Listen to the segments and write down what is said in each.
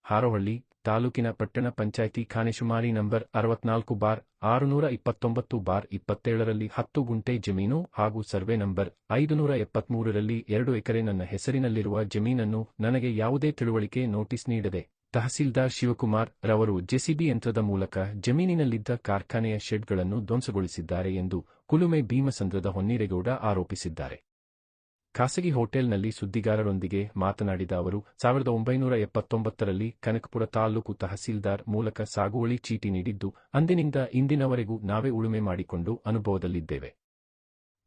ಹಾರೋಹಳ್ಳಿ ತಾಲೂಕಿನ ಪಟ್ಟಣ ಪಂಚಾಯಿತಿ ಖಾನೆಶುಮಾರಿ ನಂಬರ್ 64/629/27ರಲ್ಲಿ 10 ಗುಂಟೆ ಜಮೀನು ಹಾಗೂ ಸರ್ವೆ ನಂಬರ್ 573ರಲ್ಲಿ 2 ಎಕರೆ ನನ್ನ ಹೆಸರಿನಲ್ಲಿರುವ ಜಮೀನನ್ನು ನನಗೆ ಯಾವುದೇ ತಿಳುವಳಿಕೆ ನೋಟಿಸ್ ನೀಡದೆ ತಹಸೀಲ್ದಾರ್ ಶಿವಕುಮಾರ್ ರವರು ಜೆಸಿಬಿ ಯಂತ್ರದ ಮೂಲಕ ಜಮೀನಿನಲ್ಲಿದ್ದ ಕಾರ್ಖಾನೆಯ ಶೆಡ್ಗಳನ್ನು ಧ್ವಂಸಗೊಳಿಸಿದ್ದಾರೆ ಎಂದು ಕುಲುಮೆ ಭೀಮಸಂದ್ರದ ಹೊನ್ನಿರೇಗೌಡ ಆರೋಪಿಸಿದ್ದಾರೆ. ಖಾಸಗಿ ಹೋಟೆಲ್ನಲ್ಲಿ ಸುದ್ದಿಗಾರರೊಂದಿಗೆ ಮಾತನಾಡಿದ ಅವರು 1979ರಲ್ಲಿ ಕನಕಪುರ ತಾಲೂಕು ತಹಸೀಲ್ದಾರ್ ಮೂಲಕ ಸಾಗುವಳಿ ಚೀಟಿ ನೀಡಿದ್ದು, ಅಂದಿನಿಂದ ಇಂದಿನವರೆಗೂ ನಾವೇ ಉಳುಮೆ ಮಾಡಿಕೊಂಡು ಅನುಭವದಲ್ಲಿದ್ದೇವೆ.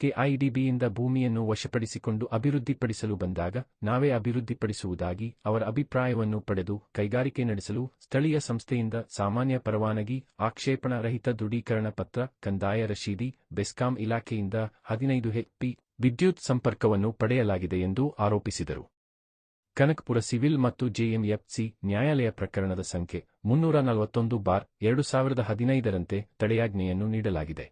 ಕೆಐಡಿಬಿಯಿಂದ ಭೂಮಿಯನ್ನು ವಶಪಡಿಸಿಕೊಂಡು ಅಭಿವೃದ್ಧಿಪಡಿಸಲು ಬಂದಾಗ ನಾವೇ ಅಭಿವೃದ್ಧಿಪಡಿಸುವುದಾಗಿ ಅವರ ಅಭಿಪ್ರಾಯವನ್ನು ಪಡೆದು ಕೈಗಾರಿಕೆ ನಡೆಸಲು ಸ್ಥಳೀಯ ಸಂಸ್ಥೆಯಿಂದ ಸಾಮಾನ್ಯ ಪರವಾನಗಿ, ಆಕ್ಷೇಪಣಾ ರಹಿತ ದೃಢೀಕರಣ ಪತ್ರ, ಕಂದಾಯ ರಶೀದಿ, ಬೆಸ್ಕಾಂ ಇಲಾಖೆಯಿಂದ 15 HP ವಿದ್ಯುತ್ ಸಂಪರ್ಕವನ್ನು ಪಡೆಯಲಾಗಿದೆ ಎಂದು ಆರೋಪಿಸಿದರು. ಕನಕಪುರ ಸಿವಿಲ್ ಮತ್ತು ಜೆಎಂಎಫ್ಸಿ ನ್ಯಾಯಾಲಯ ಪ್ರಕರಣದ ಸಂಖ್ಯೆ 341/2015ರಂತೆ ತಡೆಯಾಜ್ಞೆಯನ್ನು ನೀಡಲಾಗಿದೆ.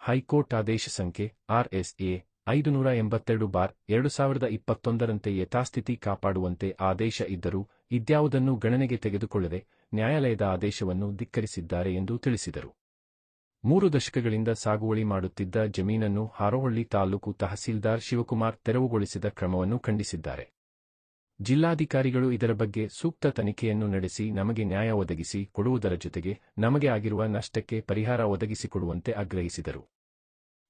ಹೈಕೋರ್ಟ್ ಆದೇಶ ಸಂಖ್ಯೆ RSA 582/2021ರಂತೆ ಯಥಾಸ್ಥಿತಿ ಕಾಪಾಡುವಂತೆ ಆದೇಶ ಇದ್ದರೂ ಇದ್ಯಾವುದನ್ನು ಗಣನೆಗೆ ತೆಗೆದುಕೊಳ್ಳದೆ ನ್ಯಾಯಾಲಯದ ಆದೇಶವನ್ನು ಧಿಕ್ಕರಿಸಿದ್ದಾರೆ ಎಂದು ತಿಳಿಸಿದರು. 3 ದಶಕಗಳಿಂದ ಸಾಗುವಳಿ ಮಾಡುತ್ತಿದ್ದ ಜಮೀನನ್ನು ಹಾರೋಹಳ್ಳಿ ತಾಲೂಕು ತಹಸೀಲ್ದಾರ್ ಶಿವಕುಮಾರ್ ತೆರವುಗೊಳಿಸಿದ ಕ್ರಮವನ್ನು ಖಂಡಿಸಿದ್ದಾರೆ. ಜಿಲ್ಲಾಧಿಕಾರಿಗಳು ಇದರ ಬಗ್ಗೆ ಸೂಕ್ತ ತನಿಖೆಯನ್ನು ನಡೆಸಿ ನಮಗೆ ನ್ಯಾಯ ಒದಗಿಸಿ ಕೊಡುವುದರ ಜೊತೆಗೆ ನಮಗೆ ಆಗಿರುವ ನಷ್ಟಕ್ಕೆ ಪರಿಹಾರ ಒದಗಿಸಿಕೊಡುವಂತೆ ಆಗ್ರಹಿಸಿದರು.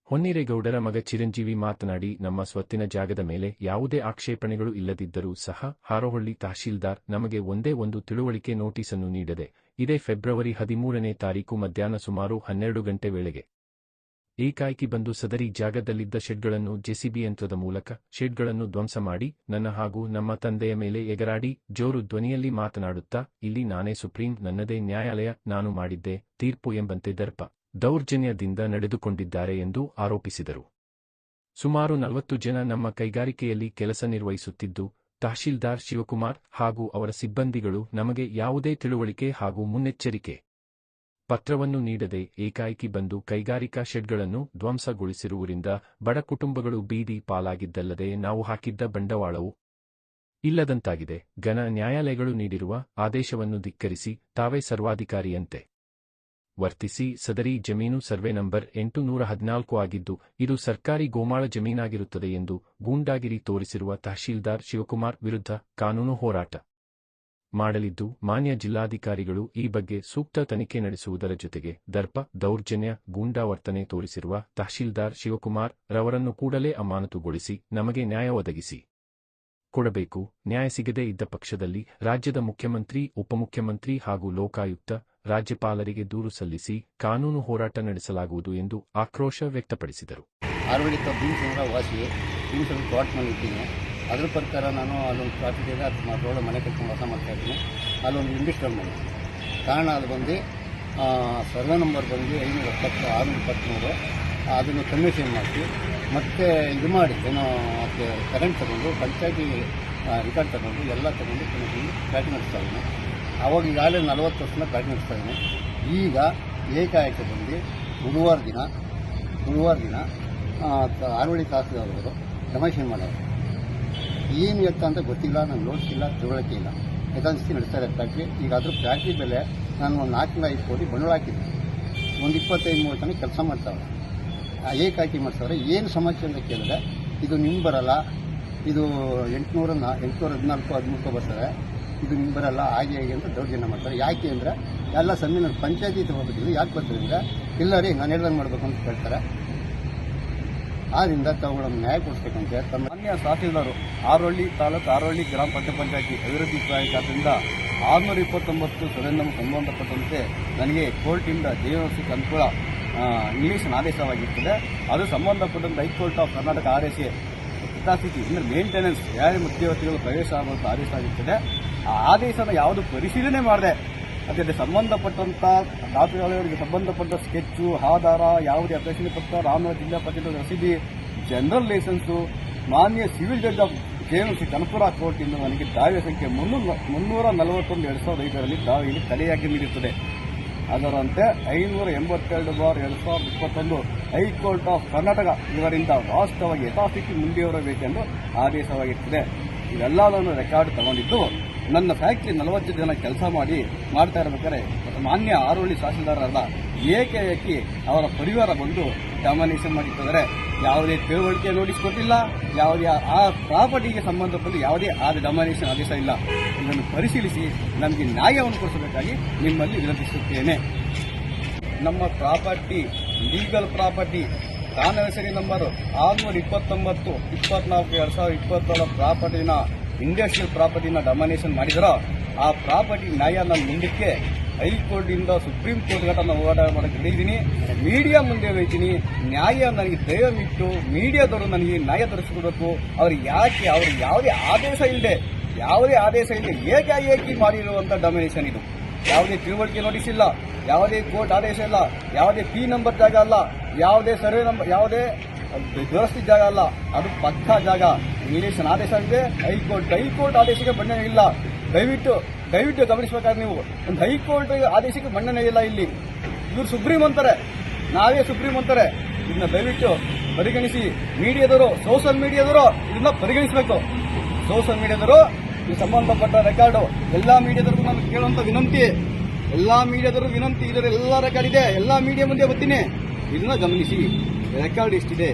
ಹೊನ್ನಿರೇಗೌಡರ ಮಗ ಚಿರಂಜೀವಿ ಮಾತನಾಡಿ, ನಮ್ಮ ಸ್ವತ್ತಿನ ಜಾಗದ ಮೇಲೆ ಯಾವುದೇ ಆಕ್ಷೇಪಣೆಗಳು ಇಲ್ಲದಿದ್ದರೂ ಸಹ ಹಾರೋಹಳ್ಳಿ ತಹಶೀಲ್ದಾರ್ ನಮಗೆ ಒಂದೇ ಒಂದು ತಿಳುವಳಿಕೆ ನೋಟಿಸನ್ನು ನೀಡದೆ ಇದೇ ಫೆಬ್ರವರಿ 13ನೇ ತಾರೀಕು ಮಧ್ಯಾಹ್ನ ಸುಮಾರು 12 ಗಂಟೆ ವೇಳೆಗೆ ಏಕಾಏಕಿ ಬಂದು ಸದರಿ ಜಾಗದಲ್ಲಿದ್ದ ಶೆಡ್ಗಳನ್ನು ಜೆಸಿಬಿ ಯಂತ್ರದ ಮೂಲಕ ಶೆಡ್ಗಳನ್ನು ಧ್ವಂಸ ಮಾಡಿ ನನ್ನ ಹಾಗೂ ನಮ್ಮ ತಂದೆಯ ಮೇಲೆ ಎಗರಾಡಿ ಜೋರು ಧ್ವನಿಯಲ್ಲಿ ಮಾತನಾಡುತ್ತಾ, ಇಲ್ಲಿ ನಾನೇ ಸುಪ್ರೀಂ, ನನ್ನದೇ ನ್ಯಾಯಾಲಯ, ನಾನು ಮಾಡಿದ್ದೆ ತೀರ್ಪು ಎಂಬಂತೆ ದೌರ್ಜನ್ಯದಿಂದ ನಡೆದುಕೊಂಡಿದ್ದಾರೆ ಎಂದು ಆರೋಪಿಸಿದರು. ಸುಮಾರು 40 ಜನ ನಮ್ಮ ಕೈಗಾರಿಕೆಯಲ್ಲಿ ಕೆಲಸ ನಿರ್ವಹಿಸುತ್ತಿದ್ದು, ತಹಶೀಲ್ದಾರ್ ಶಿವಕುಮಾರ್ ಹಾಗೂ ಅವರ ಸಿಬ್ಬಂದಿಗಳು ನಮಗೆ ಯಾವುದೇ ತಿಳುವಳಿಕೆ ಹಾಗೂ ಮುನ್ನೆಚ್ಚರಿಕೆ ಪತ್ರವನ್ನು ನೀಡದೆ ಏಕಾಏಕಿ ಬಂದು ಕೈಗಾರಿಕಾ ಶೆಡ್ಗಳನ್ನು ಧ್ವಂಸಗೊಳಿಸಿರುವುದರಿಂದ ಬಡ ಕುಟುಂಬಗಳು ಬೀದಿ ಪಾಲಾಗಿದ್ದಲ್ಲದೆ ನಾವು ಹಾಕಿದ್ದ ಬಂಡವಾಳವೂ ಇಲ್ಲದಂತಾಗಿದೆ. ನ್ಯಾಯಾಲಯಗಳು ನೀಡಿರುವ ಆದೇಶವನ್ನು ಧಿಕ್ಕರಿಸಿ ತಾವೇ ಸರ್ವಾಧಿಕಾರಿಯಂತೆ ವರ್ತಿಸಿ ಸದರಿ ಜಮೀನು ಸರ್ವೆ ನಂಬರ್ 814 ಆಗಿದ್ದು ಇದು ಸರ್ಕಾರಿ ಗೋಮಾಳ ಜಮೀನಾಗಿರುತ್ತದೆ ಎಂದು ಗೂಂಡಾಗಿರಿ ತೋರಿಸಿರುವ ತಹಶೀಲ್ದಾರ್ ಶಿವಕುಮಾರ್ ವಿರುದ್ಧ ಕಾನೂನು ಹೋರಾಟ ಮಾಡಲಿದ್ದು, ಮಾನ್ಯ ಜಿಲ್ಲಾಧಿಕಾರಿಗಳು ಈ ಬಗ್ಗೆ ಸೂಕ್ತ ತನಿಖೆ ನಡೆಸುವುದರ ಜೊತೆಗೆ ದೌರ್ಜನ್ಯ, ಗೂಂಡಾವರ್ತನೆ ತೋರಿಸಿರುವ ತಹಶೀಲ್ದಾರ್ ಶಿವಕುಮಾರ್ ರವರನ್ನು ಕೂಡಲೇ ಅಮಾನತುಗೊಳಿಸಿ ನಮಗೆ ನ್ಯಾಯ ಒದಗಿಸಿ ಕೊಡಬೇಕು. ನ್ಯಾಯ ಸಿಗದೇ ಇದ್ದ ಪಕ್ಷದಲ್ಲಿ ರಾಜ್ಯದ ಮುಖ್ಯಮಂತ್ರಿ, ಉಪಮುಖ್ಯಮಂತ್ರಿ ಹಾಗೂ ಲೋಕಾಯುಕ್ತ, ರಾಜ್ಯಪಾಲರಿಗೆ ದೂರು ಸಲ್ಲಿಸಿ ಕಾನೂನು ಹೋರಾಟ ನಡೆಸಲಾಗುವುದು ಎಂದು ಆಕ್ರೋಶ ವ್ಯಕ್ತಪಡಿಸಿದರು. ಹಾರೋಹಳ್ಳಿ ಭೀಮಸಂದ್ರ ವಾಸಿ, ಭೀಮಸಂದ್ರ ತೋಟದಲ್ಲಿದ್ದೀನಿ. ಅದರ ಪ್ರಕಾರ ನಾನು ಅಲ್ಲೊಂದು ಪ್ರಾಫಿಟ್ ಇದೆ, ಅದು ರೋಡ್ ಮನೆ ಕಟ್ಕೊಂಡು ವಾಸ ಮಾಡ್ತಾಯಿದ್ದೀನಿ. ಅಲ್ಲೊಂದು ಇಂಡಸ್ಟ್ರಿಯಲ್ ಮನೆ ಕಾರಣ ಅದು ಬಂದು ಸರ್ವೆ ನಂಬರ್ ಬಂದು 570/623 ಅದನ್ನು ಕನ್ವರ್ಷನ್ ಮಾಡಿಸಿ ಮತ್ತೆ ಇದು ಮಾಡಿ ಏನೋ ಅದಕ್ಕೆ ಕರೆಂಟ್ ತಗೊಂಡು ಪಂಚಾಯತಿ ರಿಕಾರ್ಡ್ ತಗೊಂಡು ಎಲ್ಲ ತಗೊಂಡು ಪ್ಯಾಟಿ ನಡೆಸ್ತಾ ಇದ್ದೀನಿ. ಆವಾಗ ಈಗಾಗಲೇ 40 ವರ್ಷದಿಂದ ಪ್ಯಾಟಿ ನಡೆಸ್ತಾ ಇದ್ದೀನಿ. ಈಗ ಏಕಾಏಕಿ ಬಂದು ಗುರುವಾರ ದಿನ ಹಾರೋಹಳ್ಳಿ ತಹಸೀಲ್ದಾರ್ ಕಮಿಷನ್ ಮಾಡೋರು ಏನು ಎತ್ತ ಅಂತ ಗೊತ್ತಿಲ್ಲ, ನಂಗೆ ನೋಟ್ಸ್ ಇಲ್ಲ, ತಿಳುವಳಿಕೆ ಇಲ್ಲ, ಯಥಾಸ್ಥಿತಿ ನಡೆಸ್ತಾ ಇರೋ ಫ್ಯಾಕ್ಟ್ರಿ. ಈಗ ಅದ್ರ ಫ್ಯಾಕ್ಟ್ರಿ ಬೆಲೆ ನಾನು ಒಂದು 4-5 ಕೋಟಿ ಬಂಡವಾಳ ಹಾಕಿದ್ದೆ, ಒಂದು 25-30 ಜನ ಕೆಲಸ ಮಾಡ್ತಾವೆ. ಏಕಾಏಕಿ ಮಾಡ್ತಾವ್ರೆ. ಏನು ಸಮಸ್ಯೆ ಅಂತ ಕೇಳಿದ್ರೆ ಇದು ನಿಮ್ಗೆ ಬರಲ್ಲ, ಇದು 814 ಬರ್ತಾರೆ, ಇದು ನಿಮ್ಗೆ ಬರಲ್ಲ, ಹಾಗೆ ಅಂತ ದೌರ್ಜನ್ಯ ಮಾಡ್ತಾರೆ. ಯಾಕೆ ಅಂದರೆ ಎಲ್ಲ ಸಮ್ಮಿನ ಪಂಚಾಯತಿ ತಗೋಬೇಕಿಲ್ಲ, ಯಾಕೆ ಬರ್ತಾರೆ ಅಂದರೆ ಇಲ್ಲ ರೀ ನಾನು ಹೇಳ್ದಂಗೆ ಮಾಡಬೇಕು ಅಂತ ಕೇಳ್ತಾರೆ. ಆದ್ದರಿಂದ ತಾವುಗಳನ್ನು ನ್ಯಾಯ ಕೊಡಿಸ್ಬೇಕಂತೆ ತಮ್ಮ ಮಾನ್ಯ ತಹಸೀಲ್ದಾರು ಹಾರೋಹಳ್ಳಿ ತಾಲೂಕು ಹಾರೋಹಳ್ಳಿ ಗ್ರಾಮ ಪಂಚಾಯತಿ ಅಭಿವೃದ್ಧಿ ಖಾತೆಯಿಂದ 629 ಸದನಕ್ಕೆ ಸಂಬಂಧಪಟ್ಟಂತೆ ನನಗೆ ಕೋರ್ಟಿಂದ ದೇವಸ್ಥಾನಕ್ಕೆ ಅನುಕೂಲ ಇಂಗ್ಲೀಷ್ ಆದೇಶವಾಗಿರ್ತದೆ. ಅದು ಸಂಬಂಧಪಟ್ಟಂತೆ ಹೈಕೋರ್ಟ್ ಆಫ್ ಕರ್ನಾಟಕ RSA ಯಥಾಸ್ಥಿತಿ ಅಂದರೆ ಮೇಂಟೆನೆನ್ಸ್ ಯಾರೇ ಮಧ್ಯವರ್ತಿಗಳು ಪ್ರವೇಶ ಆಗುವಂಥ ಆದೇಶ ಆಗಿರ್ತದೆ. ಆ ಆದೇಶನ ಯಾವುದು ಪರಿಶೀಲನೆ ಮಾಡಿದೆ ಅದಕ್ಕೆ ಸಂಬಂಧಪಟ್ಟಂಥ ದಾಖಲೆಗಳಿಗೆ ಸಂಬಂಧಪಟ್ಟ ಸ್ಕೆಚ್ಚು, ಆಧಾರ, ಯಾವುದೇ ಅಪೇಕ್ಷಣೆ ಪತ್ರ, ರಾಮನಗರ ಜಿಲ್ಲಾ ಪಂಚಾಯತ್ ರಸೀದಿ, ಜನರಲ್ ಲೈಸೆನ್ಸು, ಮಾನ್ಯ civil judge of JMC Kanakapura ಕೋರ್ಟಿಂದ ನನಗೆ ದಾವೆ ಸಂಖ್ಯೆ 341/2005ರಲ್ಲಿ ದಾವೆಯಲ್ಲಿ ತಡೆಯಾಗಿ ನೀಡುತ್ತದೆ. ಅದರಂತೆ 582/2021 ಹೈಕೋರ್ಟ್ ಆಫ್ ಕರ್ನಾಟಕ ಇವರಿಂದ ವಾಸ್ತವವಾಗಿ ಯಥಾಸ್ಥಿತಿ ಮುಂದುವರಬೇಕೆಂದು ಆದೇಶವಾಗಿರುತ್ತದೆ. ಇವೆಲ್ಲದನ್ನು ರೆಕಾರ್ಡ್ ತಗೊಂಡಿದ್ದು ನನ್ನ ಫ್ಯಾಕ್ಟ್ರಿ 40 ಜನ ಕೆಲಸ ಮಾಡ್ತಾ ಇರಬೇಕಾದ್ರೆ ಮಾನ್ಯ ಆರೋಳಿ ತಹಸೀಲ್ದಾರರಾದ ಏಕಾಏಕಿ ಅವರ ಪರಿವಾರ ಬಂದು ಡಾಮಿನೇಷನ್ ಮಾಡಿದ್ದಾರೆ. ಯಾವುದೇ ತಿಳುವಳಿಕೆ ನೋಟಿಸ್ ಕೊಟ್ಟಿಲ್ಲ, ಯಾವುದೇ ಆ ಪ್ರಾಪರ್ಟಿಗೆ ಸಂಬಂಧಪಟ್ಟ ಯಾವುದೇ ಡಾಮಿನೇಷನ್ ಆದೇಶ ಇಲ್ಲ. ಇದನ್ನು ಪರಿಶೀಲಿಸಿ ನಮಗೆ ನ್ಯಾಯವನ್ನು ಕೊಡಿಸಬೇಕಾಗಿ ನಿಮ್ಮಲ್ಲಿ ವಿನಂತಿಸುತ್ತೇನೆ. ನಮ್ಮ ಪ್ರಾಪರ್ಟಿ ಲೀಗಲ್ ಪ್ರಾಪರ್ಟಿ ಕಾನೂನು ನಂಬರ್ 629/24/2027 ಪ್ರಾಪರ್ಟಿನ ಇಂಡಸ್ಟ್ರಿಯಲ್ ಪ್ರಾಪರ್ಟಿನ ಡಾಮಿನೇಷನ್ ಮಾಡಿದರೋ ಆ ಪ್ರಾಪರ್ಟಿ ನ್ಯಾಯ ನನ್ನ ಮುಂದಕ್ಕೆ ಹೈಕೋರ್ಟಿಂದ ಸುಪ್ರೀಂ ಕೋರ್ಟ್ ಗಂಟ ನಾನು ಹೋರಾಟ ಮಾಡಕ್ಕೆ ಹೇಳಿದ್ದೀನಿ. ಮೀಡಿಯಾ ಮುಂದೆ ಹೋಗ್ತೀನಿ. ನ್ಯಾಯ ನನಗೆ ದಯವಿಟ್ಟು ಮೀಡಿಯಾದವರು ನನಗೆ ನ್ಯಾಯ ತರಿಸಿಕೊಡಬೇಕು. ಅವ್ರು ಯಾವುದೇ ಆದೇಶ ಇಲ್ಲದೆ ಏಕಾಏಕಿ ಮಾಡಿರುವಂಥ ಡಾಮಿನೇಷನ್ ಇದು. ಯಾವುದೇ ತಿಳುವಳಿಕೆ ನೋಟಿಸ್ ಇಲ್ಲ, ಯಾವುದೇ ಕೋರ್ಟ್ ಆದೇಶ ಇಲ್ಲ, ಯಾವುದೇ ಪಿ ನಂಬರ್ ಜಾಗ ಅಲ್ಲ, ಯಾವುದೇ ಸರ್ವೆ ನಂಬರ್, ಯಾವುದೇ ವ್ಯವಸ್ಥಿತ ಜಾಗ ಅಲ್ಲ. ಅದು ಪಕ್ಕಾ ಜಾಗ. ಇಂಗ್ಲಿಷನ್ ಆದೇಶ ಇದೆ. ಹೈಕೋರ್ಟ್ ಆದೇಶಕ್ಕೆ ಮನ್ನಣೆ ಇಲ್ಲ. ದಯವಿಟ್ಟು ಗಮನಿಸಬೇಕಾದ್ರೆ ನೀವು ಒಂದು ಹೈಕೋರ್ಟ್ ಆದೇಶಕ್ಕೆ ಮನ್ನಣೆ ಇಲ್ಲ. ಇಲ್ಲಿ ಇವರು ಸುಪ್ರೀಂ ಅಂತಾರೆ, ನಾವೇ ಸುಪ್ರೀಂ ಅಂತಾರೆ. ಇದನ್ನ ದಯವಿಟ್ಟು ಪರಿಗಣಿಸಿ. ಮೀಡಿಯಾದವರು, ಸೋಷಿಯಲ್ ಮೀಡಿಯಾದವರು ಇದನ್ನ ಪರಿಗಣಿಸಬೇಕು. ಸೋಷಿಯಲ್ ಮೀಡಿಯಾದವರು ಈ ಸಂಬಂಧಪಟ್ಟ ರೆಕಾರ್ಡು ಎಲ್ಲ ಮೀಡಿಯಾದವ್ರಿಗೂ ನಾನು ಕೇಳುವಂತ ವಿನಂತಿ, ಇದರ ಎಲ್ಲ ರೆಕಾರ್ಡ್ ಇದೆ. ಎಲ್ಲ ಮೀಡಿಯಾ ಮುಂದೆ ಬರ್ತೀನಿ. ಇದನ್ನ ಗಮನಿಸಿ. ರೆಕಾರ್ಡ್ ಎಷ್ಟಿದೆ,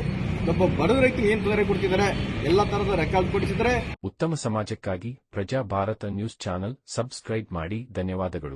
ಒಬ್ಬ ಬಡ ರೈತರಿಗೆ ಏನು ತೊಂದರೆ ಕೊಡ್ತಿದ್ದಾರೆ, ಎಲ್ಲ ತರದ ರೆಕಾರ್ಡ್ ಕೊಡಿಸಿದರೆ. ಉತ್ತಮ ಸಮಾಜಕ್ಕಾಗಿ ಪ್ರಜಾ ಭಾರತ ನ್ಯೂಸ್ ಚಾನೆಲ್ ಸಬ್ಸ್ಕ್ರೈಬ್ ಮಾಡಿ. ಧನ್ಯವಾದಗಳು.